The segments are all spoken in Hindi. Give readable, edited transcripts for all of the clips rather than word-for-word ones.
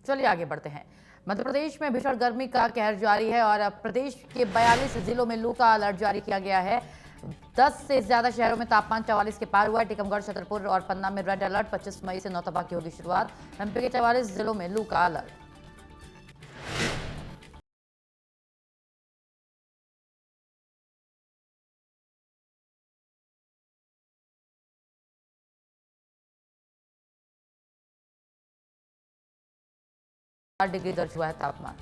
चलिए आगे बढ़ते हैं। मध्य प्रदेश में भीषण गर्मी का कहर जारी है और अब प्रदेश के 42 जिलों में लू का अलर्ट जारी किया गया है। 10 से ज्यादा शहरों में तापमान 44 के पार हुआ है। टीकमगढ़, छतरपुर और पन्ना में रेड अलर्ट। 25 मई से नौतपा की होगी शुरुआत। एमपी के 44 जिलों में लू का अलर्ट। डिग्री दर्ज हुआ है तापमान।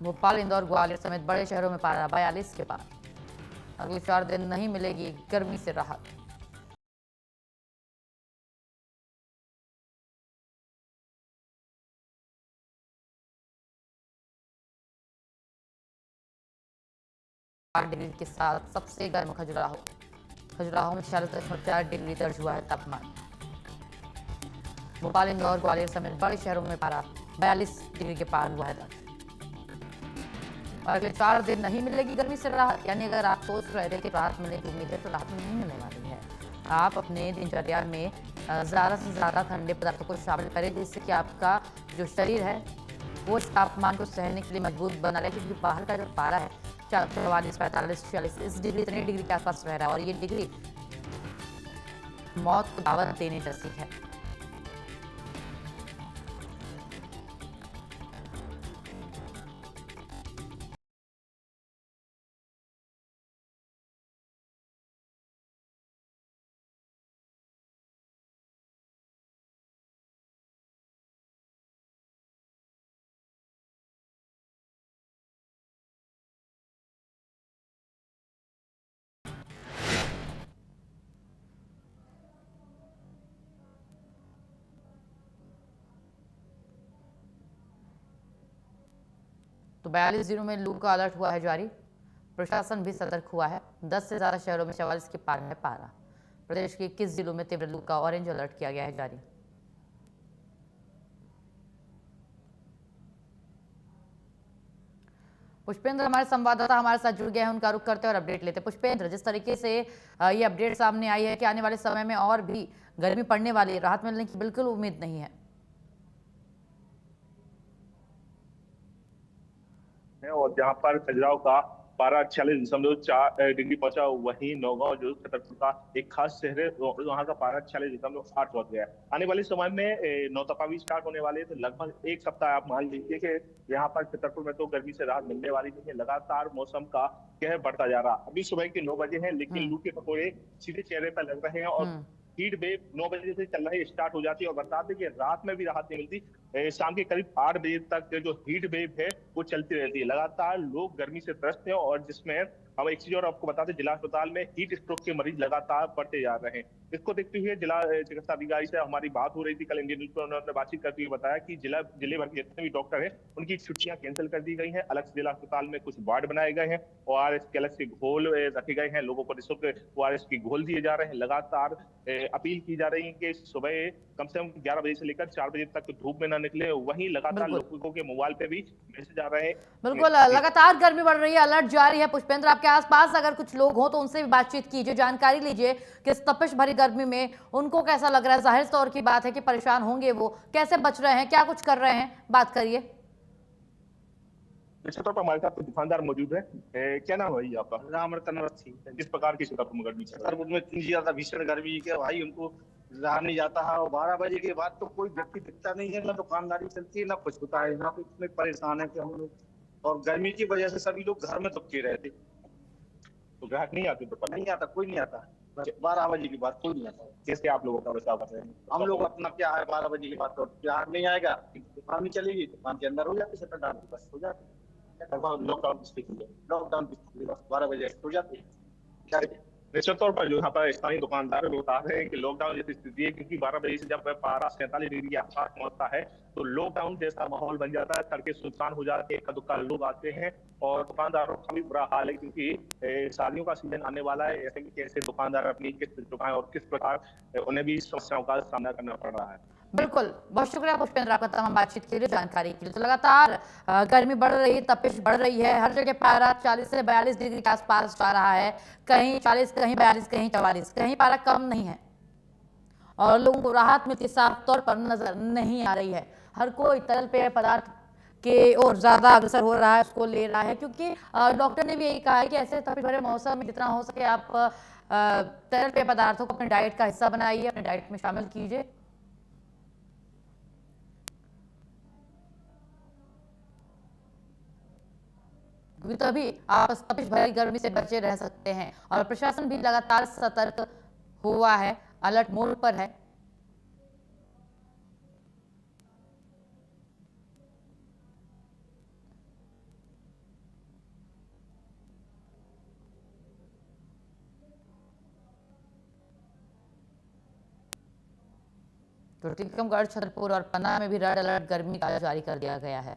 भोपाल, इंदौर, ग्वालियर समेत बड़े शहरों में पारा 42 के पार। अगले 4 दिन नहीं मिलेगी गर्मी से राहत। डिग्री के साथ सबसे गर्म खजुराहो में 46.4 डिग्री दर्ज हुआ है तापमान। भोपाल, इंदौर, ग्वालियर समेत बड़े शहरों में पारा 42 डिग्री के पार हुआ है दर्ज। और अगले 4 दिन नहीं मिलेगी गर्मी से राहत। यानी अगर आप सोच रहे थे कि राहत मिलने की उम्मीद है तो राहत नहीं मिलने वाली है। आप अपने दिनचर्या में ज़्यादा से ज़्यादा ठंडे पदार्थों को शामिल करें, जिससे कि आपका जो शरीर है वो इस तापमान को सहने के लिए मजबूत बना रहे। क्योंकि बाहर का जो पारा है 44, 45, 46 इस डिग्री, इतने डिग्री के आसपास रह रहा है और ये डिग्री मौत को दावत देने जैसी है। तो 42 जिलों में लू का अलर्ट हुआ है जारी। प्रशासन भी सतर्क हुआ है। 10 से ज्यादा शहरों में 44 के पार है पारा। प्रदेश के 21 जिलों में तीव्र लू का ऑरेंज अलर्ट किया गया है जारी। पुष्पेंद्र हमारे संवाददाता हमारे साथ जुड़ गए हैं, उनका रुख करते हैं और अपडेट लेते हैं। पुष्पेंद्र, जिस तरीके से ये अपडेट सामने आई है कि आने वाले समय में और भी गर्मी पड़ने वाली है, राहत मिलने की बिल्कुल उम्मीद नहीं है। और जहां पर खजुराहो का पारा 46.4 डिग्री पहुंचा, वहीं नौगांव जो छतरपुर का एक खास शहर है वहां का पारा 46.8 पहुंच गया। आने वाले समय में नौतपा भी स्टार्ट होने वाले हैं, तो लगभग एक सप्ताह आप मान लीजिए कि यहाँ पर छतरपुर में तो गर्मी से राहत मिलने वाली नहीं है। लगातार मौसम का कहर बढ़ता जा रहा। अभी सुबह के 9 बजे हैं, लेकिन लू के पकौड़े सीधे चेहरे पर लग रहे हैं और हीट वेव 9 बजे से चल रही स्टार्ट हो जाती है। और बता दें कि रात में भी राहत नहीं मिलती। शाम के करीब 8 बजे तक जो हीट वेव है वो चलती रहती है। लगातार लोग गर्मी से त्रस्त हैं और जिसमें हम एक चीज और आपको बता दें, जिला अस्पताल में हीट स्ट्रोक के मरीज लगातार बढ़ते जा रहे हैं। इसको देखते हुए जिला चिकित्सा अधिकारी से हमारी बात हो रही थी कल इंडियन न्यूज पर। उन्होंने बातचीत करते हुए बताया कि जिले भर के जितने भी डॉक्टर हैं उनकी छुट्टियां कैंसिल कर दी गई हैं। अलग से जिला अस्पताल में कुछ वार्ड बनाए गए हैं, ORS के अलग से घोल रखे गए हैं। लोगों को निःशुल्क ORS की घोल दिए जा रहे हैं। लगातार अपील की जा रही है कि सुबह कम से कम 11 बजे से लेकर 4 बजे तक धूप में न निकले। वहीं लगातार लोगों के मोबाइल पे भी मैसेज आ रहे हैं। बिल्कुल, लगातार गर्मी बढ़ रही है, अलर्ट जारी है। पुष्पेंद्र, आपके आसपास अगर कुछ लोग हो तो उनसे भी बातचीत कीजिए, जानकारी लीजिए कि इस तपिश भरी गर्मी में उनको कैसा लग रहा है। जाहिर तौर की बात है कि परेशान होंगे, वो कैसे बच रहे हैं, क्या कुछ कर रहे हैं, बात करिए। निश्चित तौर पर हमारे साथ दुकानदार मौजूद है। क्या नाम है भैया आपका? राम रतनवर्थी। किस प्रकार की छतरपुर में गर्मी चल रही है? छतरपुर में इतनी ज्यादा भीषण गर्मी के भाई उनको रहा नहीं जाता है। और 12 बजे के बाद तो कोई व्यक्ति दिखता नहीं है, ना दुकानदारी चलती है, ना कुछ होता है। यहाँ पे इतने परेशान है कि हम लोग, और गर्मी की वजह से सभी लोग घर में दुबके रहते। तो ग्राहक नहीं आते तो नहीं आता, कोई नहीं आता। 12 बजे के बाद कोई नहीं आता। कैसे आप लोगों का बचाव कर रहे हैं? हम लोग अपना क्या है, 12 बजे के बाद तो ग्राहक नहीं आएगा, दुकान नहीं चलेगी, दुकान के अंदर हो जाती, शटर डाल के बस हो जाती। लॉकडाउन की स्थिति है। लॉकडाउन की 12 बजे हो जाती है। निश्चित तौर पर जो यहाँ पर स्थानीय दुकानदार बता रहे हैं कि लॉकडाउन जैसी स्थिति है, क्योंकि 12 बजे से जब पारा 47 डिग्री के आसपास पहुंचता है तो लॉकडाउन जैसा माहौल बन जाता है। सड़कें सुनसान हो जाती है, इक्का दुक्का लोग आते हैं और दुकानदारों का भी बुरा हाल है, क्योंकि शादियों का सीजन आने वाला है। ऐसे कि कैसे दुकानदार अपनी किस्त चुकाएं और किस प्रकार उन्हें भी समस्याओं का सामना करना पड़ रहा है। बिल्कुल, बहुत शुक्रिया पुष्पेंद्र आपका तमाम बातचीत के लिए, जानकारी के लिए। तो लगातार गर्मी बढ़ रही है, तपिश बढ़ रही है। हर जगह पारा 40 से 42 डिग्री के आसपास जा रहा है। कहीं 40, कहीं 42, कहीं 44, कहीं पारा कम नहीं है। और लोगों को राहत मिलती साफ तौर पर नजर नहीं आ रही है। हर कोई तरल पेय पदार्थ के और ज्यादा अग्रसर हो रहा है, उसको ले रहा है, क्योंकि डॉक्टर ने भी यही कहा है कि ऐसे तपिश भरे मौसम में जितना हो सके आप तरल पेय पदार्थों को अपने डाइट का हिस्सा बनाइए, अपने डाइट में शामिल कीजिए। तभी आप तपिश भरी गर्मी से बचे रह सकते हैं। और प्रशासन भी लगातार सतर्क हुआ है, अलर्ट मोड पर है। तो टीकमगढ़, छतरपुर और पन्ना में भी रेड अलर्ट गर्मी का जारी कर दिया गया है।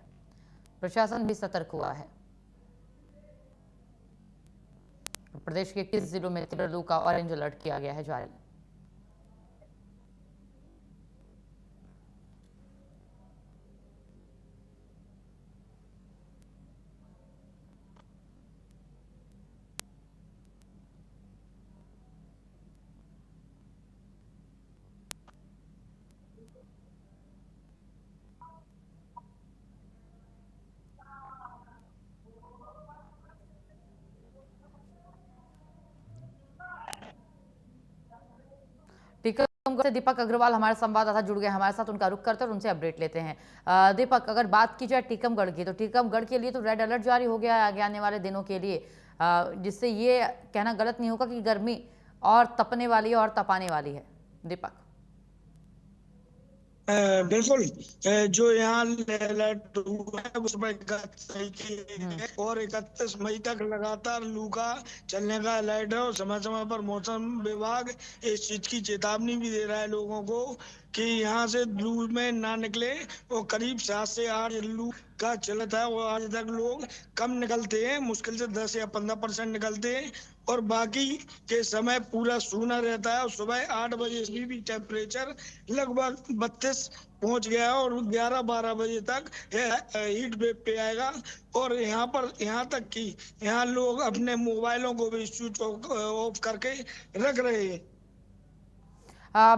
प्रशासन भी सतर्क हुआ है। प्रदेश के 21 जिलों में तीव्र लू का ऑरेंज अलर्ट किया गया है जारी। टीकमगढ़ से दीपक अग्रवाल हमारे संवाददाता जुड़ गए हमारे साथ, उनका रुख करते हैं और उनसे अपडेट लेते हैं। दीपक, अगर बात की जाए टीकमगढ़ की, तो टीकमगढ़ के लिए तो रेड अलर्ट जारी हो गया है आगे आने वाले दिनों के लिए, जिससे ये कहना गलत नहीं होगा कि गर्मी और तपने वाली है और तपाने वाली है। दीपक। बिल्कुल, जो यहाँ अलर्ट हुआ है उसमें 31 मई की है और 31 मई तक लगातार लू का चलने का अलर्ट है। और समय समय पर मौसम विभाग इस चीज की चेतावनी भी दे रहा है लोगों को कि यहाँ से लू में ना निकले। और करीब 7 से 8 लू का चलता है और आज तक लोग कम निकलते हैं, मुश्किल से 10 या 15% निकलते हैं और बाकी के समय पूरा सूना रहता है। और सुबह 8 बजे भी टेम्परेचर लगभग 32 पहुंच गया और 11-12 बजे तक हीट वेव पे आएगा। और यहाँ तक कि यहाँ लोग अपने मोबाइलों को भी स्विच ऑफ करके रख रहे हैं।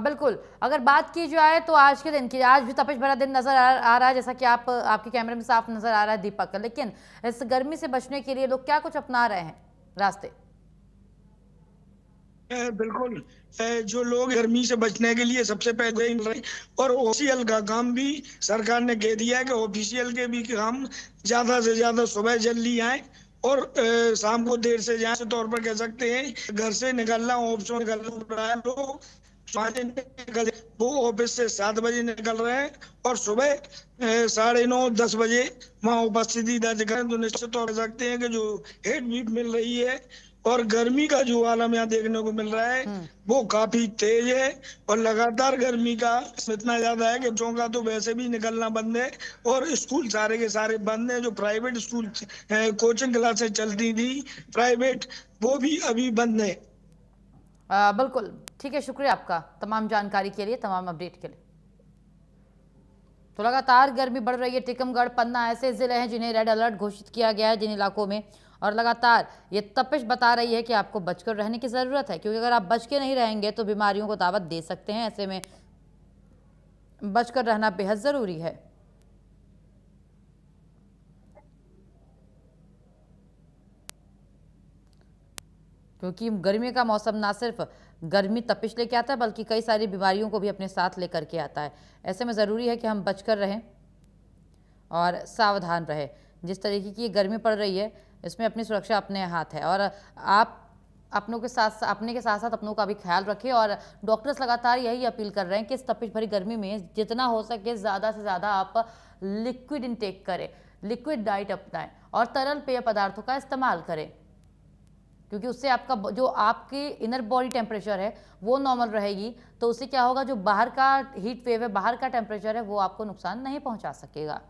बिल्कुल, अगर बात की जाए तो आज के दिन की, आज भी तपिश भरा दिन नजर आ रहा है, जैसा कि आपके कैमरे में साफ नजर आ रहा है दीपक। लेकिन इस गर्मी से बचने के लिए लोग क्या कुछ अपना रहे हैं रास्ते? बिल्कुल, जो लोग गर्मी से बचने के लिए सबसे पहले और ऑफिशियल का काम भी सरकार ने कह दिया है कि ऑफिशियल के भी काम ज्यादा से ज्यादा सुबह जल्दी आए और शाम को देर से जाए। तौर पर कह सकते हैं घर से निकलना, ऑफिस निकलना रहा है, लोग वो ऑफिस से 7 बजे निकल रहे हैं और सुबह 9:30-10 बजे वहाँ उपस्थिति दर्ज करें तो निश्चित तौर पर कह सकते हैं कि जो हीट वेव मिल रही है और गर्मी का जो आलम यहाँ देखने को मिल रहा है वो काफी तेज है। और लगातार गर्मी का इतना ज्यादा है कि बच्चों का तो वैसे भी निकलना बंद है और स्कूल सारे के सारे बंद हैं। जो प्राइवेट स्कूल कोचिंग क्लासेस चलती थी प्राइवेट, वो भी अभी बंद है। बिल्कुल, ठीक है, शुक्रिया आपका तमाम जानकारी के लिए, तमाम अपडेट के लिए। तो लगातार गर्मी बढ़ रही है। टीकमगढ़, पन्ना ऐसे जिले हैं जिन्हें रेड अलर्ट घोषित किया गया है जिन इलाकों में, और लगातार ये तपिश बता रही है कि आपको बचकर रहने की ज़रूरत है, क्योंकि अगर आप बच के नहीं रहेंगे तो बीमारियों को दावत दे सकते हैं। ऐसे में बचकर रहना बेहद ज़रूरी है। क्योंकि गर्मी का मौसम ना सिर्फ गर्मी तपिश लेके आता है बल्कि कई सारी बीमारियों को भी अपने साथ लेकर के आता है। ऐसे में ज़रूरी है कि हम बचकर रहें और सावधान रहें। जिस तरीके की गर्मी पड़ रही है इसमें अपनी सुरक्षा अपने हाथ है, और आप अपने के साथ साथ अपनों का भी ख्याल रखें। और डॉक्टर्स लगातार यही अपील कर रहे हैं कि इस तपिश भरी गर्मी में जितना हो सके ज़्यादा से ज़्यादा आप लिक्विड इंटेक करें, लिक्विड डाइट अपनाएं और तरल पेय पदार्थों का इस्तेमाल करें, क्योंकि उससे आपका जो आपकी इनर बॉडी टेम्परेचर है वो नॉर्मल रहेगी। तो उससे क्या होगा, जो बाहर का हीट वेव है, बाहर का टेम्परेचर है, वो आपको नुकसान नहीं पहुंचा सकेगा।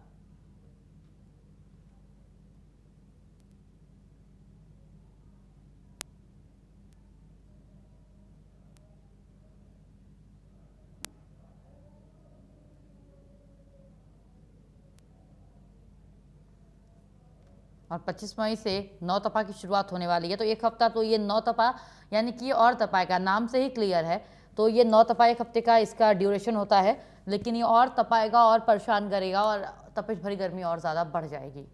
और 25 मई से नौतपा की शुरुआत होने वाली है। तो एक हफ्ता तो ये नौतपा यानी कि और तपाएगा, नाम से ही क्लियर है। तो ये 9 तपा 1 हफ्ते का इसका ड्यूरेशन होता है, लेकिन ये और तपाएगा और परेशान करेगा और तपिश भरी गर्मी और ज़्यादा बढ़ जाएगी।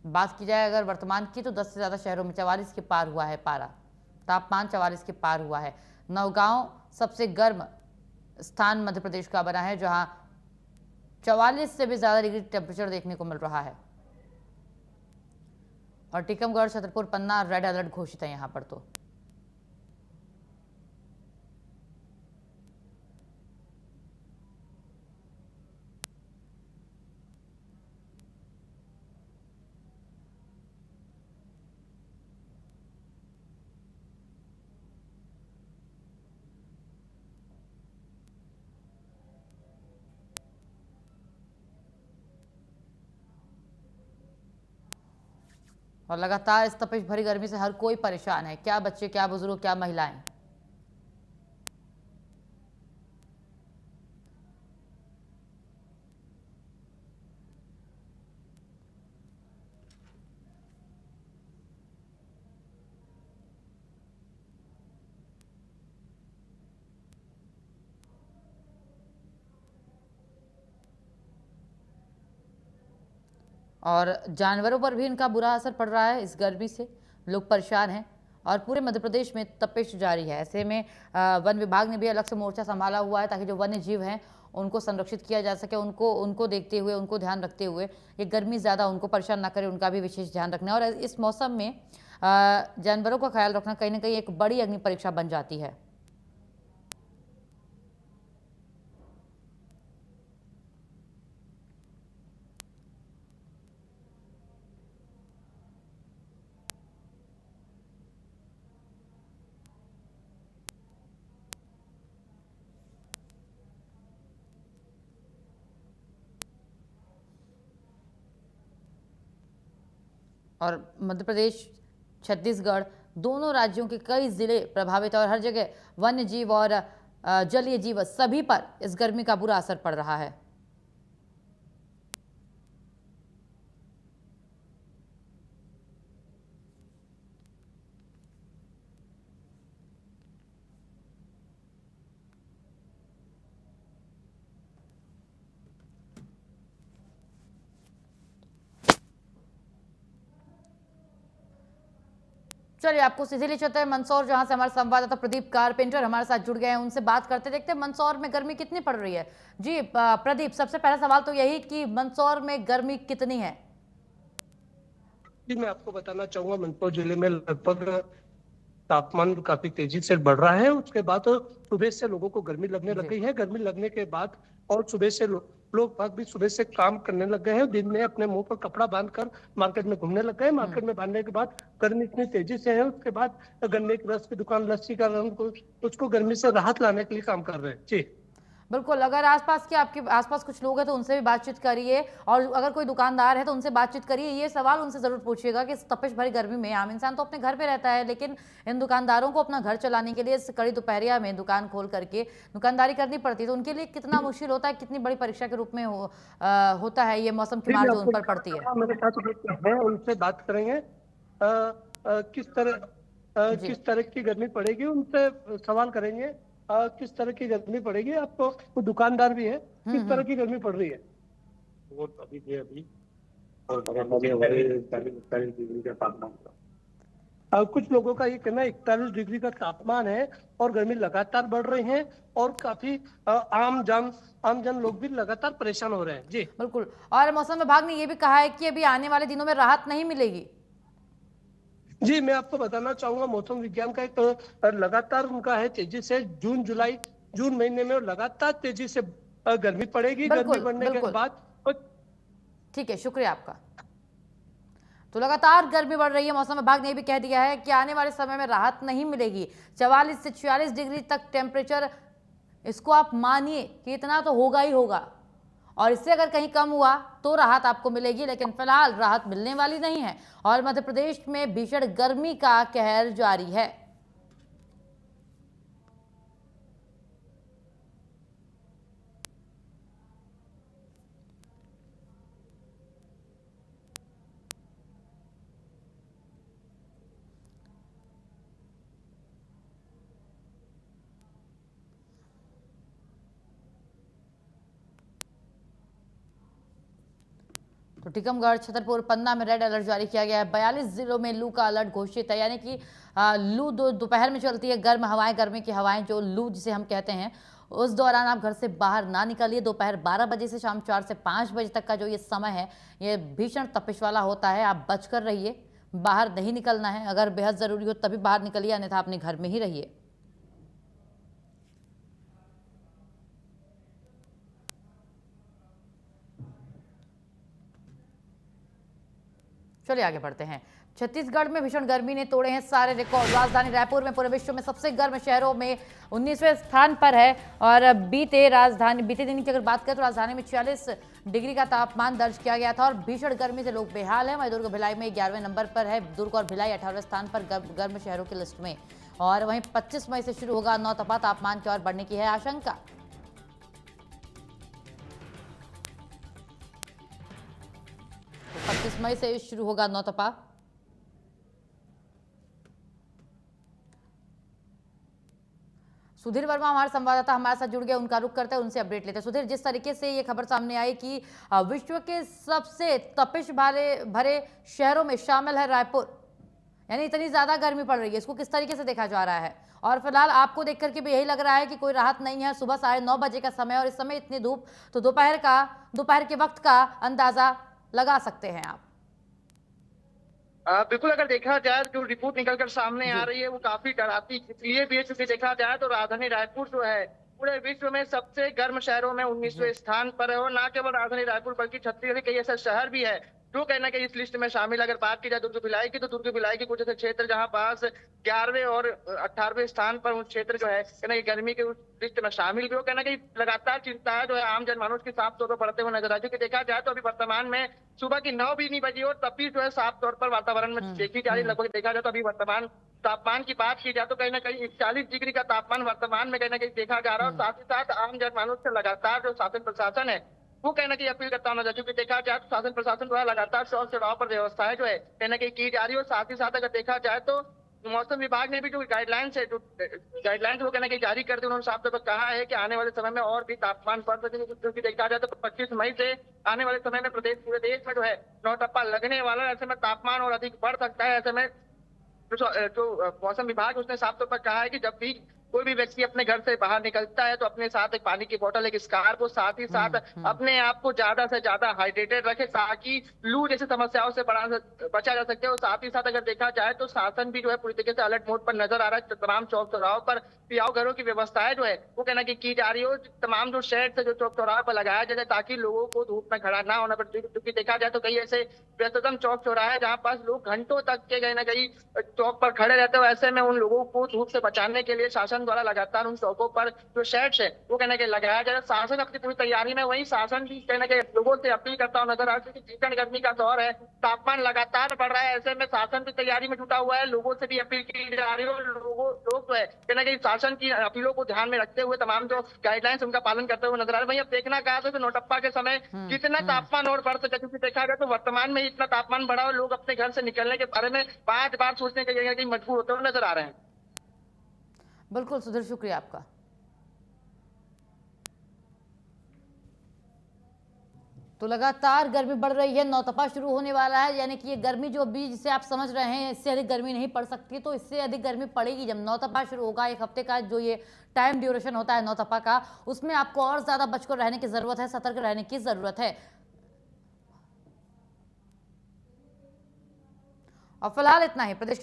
बात की जाए अगर वर्तमान की, तो 10 से ज़्यादा शहरों में 44 के पार हुआ है पारा, तापमान 44 के पार हुआ है। नौगांव सबसे गर्म स्थान मध्य प्रदेश का बना है, जहां 44 से भी ज़्यादा डिग्री टेम्परेचर देखने को मिल रहा है। और टीकमगढ़, छतरपुर, पन्ना रेड अलर्ट घोषित है यहाँ पर। तो और लगातार इस तपिश भरी गर्मी से हर कोई परेशान है, क्या बच्चे, क्या बुजुर्ग, क्या महिलाएं। और जानवरों पर भी इनका बुरा असर पड़ रहा है। इस गर्मी से लोग परेशान हैं और पूरे मध्य प्रदेश में तपिश जारी है। ऐसे में वन विभाग ने भी अलग से मोर्चा संभाला हुआ है, ताकि जो वन्य जीव हैं उनको संरक्षित किया जा सके। उनको देखते हुए, उनको ध्यान रखते हुए, ये गर्मी ज़्यादा उनको परेशान ना करे, उनका भी विशेष ध्यान रखना है। और इस मौसम में जानवरों का ख्याल रखना कहीं ना कहीं एक बड़ी अग्नि परीक्षा बन जाती है। और मध्य प्रदेश, छत्तीसगढ़, दोनों राज्यों के कई जिले प्रभावित है और हर जगह वन्य जीव और जलीय जीव सभी पर इस गर्मी का बुरा असर पड़ रहा है। चलिए आपको सीधे ले चलते हैं मंदसौर, जहां से हमारे संवाददाता प्रदीप कारपेंटर हमारे साथ जुड़ गए हैं। उनसे बात करते देखते हैं मंदसौर में गर्मी कितनी पड़ रही है। जी प्रदीप, सबसे पहला सवाल तो यही कि मंदसौर में गर्मी कितनी है? जी, मैं आपको बताना चाहूंगा मंदसौर जिले में लगभग तापमान काफी तेजी से बढ़ रहा है। उसके बाद सुबह से लोगों को गर्मी लगने लग गई है। गर्मी लगने के बाद और सुबह से लोग बाग भी सुबह से काम करने लग गए हैं। दिन में अपने मुंह पर कपड़ा बांधकर मार्केट में घूमने लग गए। मार्केट में बांधने के बाद गर्मी इतनी तेजी से है, उसके बाद गन्ने के रस की दुकान, लस्सी का रंग, उसको गर्मी से राहत लाने के लिए काम कर रहे हैं। जी बिल्कुल, अगर आसपास के आपके आसपास कुछ लोग हैं तो उनसे भी बातचीत करिए, और अगर कोई दुकानदार है तो उनसे बातचीत करिए। ये सवाल उनसे जरूर पूछिएगा कि इस तपिश भरी गर्मी में आम इंसान तो अपने घर पे रहता है, लेकिन इन दुकानदारों को अपना घर चलाने के लिए इस कड़ी दोपहरिया में दुकान खोल करके दुकानदारी करनी पड़ती है, तो उनके लिए कितना मुश्किल होता है, कितनी बड़ी परीक्षा के रूप में होता है ये मौसम की मार जो उन पर पड़ती है। मेरे साथ है, उनसे बात करेंगे किस तरह की गर्मी पड़ेगी, उनसे सवाल करेंगे किस तरह की गर्मी पड़ेगी। आपको वो दुकानदार भी है, किस तरह की गर्मी पड़ रही है? वो अभी और कुछ लोगों का ये कहना है 41 डिग्री का तापमान है और गर्मी लगातार बढ़ रही है और काफी आम जन लोग भी लगातार परेशान हो रहे हैं। जी बिल्कुल, और मौसम विभाग ने यह भी कहा है कि अभी आने वाले दिनों में राहत नहीं मिलेगी। जी, मैं आपको बताना चाहूंगा मौसम विज्ञान का एक लगातार उनका है तेजी से जून महीने में लगातार तेजी से गर्मी पड़ेगी। गर्मी बढ़ने के बाद ठीक है, शुक्रिया आपका। तो लगातार गर्मी बढ़ रही है। मौसम विभाग ने भी कह दिया है कि आने वाले समय में राहत नहीं मिलेगी। 44 से 46 डिग्री तक टेम्परेचर, इसको आप मानिए कि इतना तो होगा ही होगा, और इससे अगर कहीं कम हुआ तो राहत आपको मिलेगी, लेकिन फिलहाल राहत मिलने वाली नहीं है और मध्य प्रदेश में भीषण गर्मी का कहर जारी है। तो टीकमगढ़, छतरपुर, पन्ना में रेड अलर्ट जारी किया गया है। 42 जिलों में लू का अलर्ट घोषित है, यानी कि लू दोपहर में चलती है। गर्म हवाएं, गर्मी की हवाएं, जो लू जिसे हम कहते हैं, उस दौरान आप घर से बाहर ना निकलिए। दोपहर 12 बजे से शाम 4 से 5 बजे तक का जो ये समय है, ये भीषण तपिश वाला होता है। आप बचकर रहिए, बाहर नहीं निकलना है। अगर बेहद जरूरी हो तभी बाहर निकलिए, अन्यथा अपने घर में ही रहिए। चलिए आगे बढ़ते हैं। छत्तीसगढ़ में भीषण गर्मी ने तोड़े हैं सारे रिकॉर्ड। राजधानी रायपुर में पूरे विश्व में सबसे गर्म शहरों में 19वें स्थान पर है। और बीते दिन की अगर बात करें तो राजधानी में 46 डिग्री का तापमान दर्ज किया गया था और भीषण गर्मी से लोग बेहाल हैं। वहीं दुर्ग भिलाई में 11वें नंबर पर है। दुर्ग और भिलाई 18वें स्थान पर गर्म शहरों की लिस्ट में। और वहीं 25 मई से शुरू होगा नौतपा, तापमान की ओर बढ़ने की है आशंका। 25 मई से शुरू होगा नौतपा। सुधीर वर्मा हमारे संवाददाता हमारे साथ जुड़ गए, उनका रुख करते हैं, उनसे अपडेट लेते हैं। सुधीर, जिस तरीके से ये खबर सामने आई कि विश्व के सबसे तपिश भरे शहरों में शामिल है रायपुर, यानी इतनी ज्यादा गर्मी पड़ रही है, इसको किस तरीके से देखा जा रहा है? और फिलहाल आपको देख करके भी यही लग रहा है कि कोई राहत नहीं है। सुबह 9:30 बजे का समय और इस समय इतनी धूप, तो दोपहर के वक्त का अंदाजा लगा सकते हैं आप? बिल्कुल, अगर देखा जाए जो रिपोर्ट निकलकर सामने आ रही है वो काफी डराती इसलिए भी है, क्योंकि देखा जाए तो राजधानी रायपुर जो है पूरे विश्व में सबसे गर्म शहरों में 19वें स्थान पर है। और न केवल राजधानी रायपुर बल्कि छत्तीसगढ़ के कई ऐसे शहर भी है जो कहना कि इस लिस्ट में शामिल। अगर बात की जाए दुर्ग भिलाई की, तो दुर्ग भिलाई के कुछ ऐसे क्षेत्र जहां पास 11वें और 18वें स्थान पर उस क्षेत्र जो है कहना कि गर्मी के उस लिस्ट में शामिल भी हो। कहना कि लगातार चिंता जो है आम जनमानस की साफ तौर पर बढ़ते हुए नजर आ रही है। देखा जाए तो अभी वर्तमान में सुबह की 9 भी नहीं बजी और तब भी जो है साफ तौर पर वातावरण में देखी जा रही। लगभग देखा जाए तो अभी वर्तमान तापमान की बात की जाए तो कहीं ना कहीं 41 डिग्री का तापमान वर्तमान में कहीं ना कहीं देखा जा रहा है। और साथ ही साथ आम जनमानस से लगातार जो शासन प्रशासन है वो कहना की अपील करता हूँ, क्योंकि देखा जाए तो शासन प्रशासन द्वारा लगातार शौच सेवाओं पर व्यवस्थाएं जो है कहना की जा रही है। और साथ ही साथ अगर देखा जाए तो मौसम विभाग ने भी जो गाइडलाइंस है, जो गाइडलाइंस वो कहना की जारी करते उन्होंने साफ तौर पर कहा है कि आने वाले समय में और भी तापमान बढ़ सकते हैं। क्योंकि देखा जाए तो 25 मई से आने वाले समय में पूरे देश में जो है नौतपा लगने वाला है। ऐसे में तापमान और अधिक बढ़ सकता है। ऐसे में जो मौसम विभाग उसने साफ तौर पर कहा है कि जब भी कोई भी व्यक्ति अपने घर से बाहर निकलता है तो अपने साथ एक पानी की बोतल, एक स्कार्फ को, साथ ही साथ अपने आप को ज्यादा से ज्यादा हाइड्रेटेड रखे ताकि लू जैसी समस्याओं से बचा जा सके। और साथ ही साथ अगर देखा जाए तो शासन भी जो है पूरी तरीके से अलर्ट मोड पर नजर आ रहा है। तमाम चौक चौराहों पर पियाऊ घरों की व्यवस्थाएं जो है वो कहना की जा रही हो। तमाम जो शेड से जो चौक चौराहों पर लगाया जाए ताकि लोगों को धूप में खड़ा ना होना पड़े। क्योंकि देखा जाए तो कई ऐसे व्यस्ततम चौक चौराहे जहाँ पास लोग घंटों तक के कहीं ना कहीं चौक पर खड़े रहते हो। ऐसे में उन लोगों को धूप से बचाने के लिए शासन द्वारा लगातार उन चौकों पर जो शेड्स है वो कहने के लगाया जाए। शासन अपनी पूरी तैयारी में, वही शासन भी कहने के लोगों से अपील करता हूँ नजर आ रही है कि भीषण गर्मी का दौर है, तापमान लगातार बढ़ रहा है। ऐसे में शासन भी तैयारी में जुटा हुआ है, लोगों से भी अपील की जा रही है। लोग जो है कहना कि शासन की अपीलों को ध्यान में रखते हुए तमाम जो गाइडलाइंस उनका पालन करते हुए नजर आ रहे हैं। वहीं अब देखना कहा तो नौटप्पा के समय कितना तापमान और बढ़ सके, क्योंकि देखा जाए तो वर्तमान में इतना तापमान बढ़ा और लोग अपने घर से निकलने के बारे में 5 बार सोचने के मजबूर होते हुए नजर आ रहे हैं। बिल्कुल सुधीर, शुक्रिया आपका। तो लगातार गर्मी बढ़ रही है, नौतपा शुरू होने वाला है, यानी कि ये गर्मी जो अभी जिसे आप समझ रहे हैं इससे अधिक गर्मी नहीं पड़ सकती, तो इससे अधिक गर्मी पड़ेगी जब नौतपा शुरू होगा। 1 हफ्ते का जो ये टाइम ड्यूरेशन होता है नौतपा का, उसमें आपको और ज्यादा बचकर रहने की जरूरत है, सतर्क रहने की जरूरत है। और फिलहाल इतना ही। प्रदेश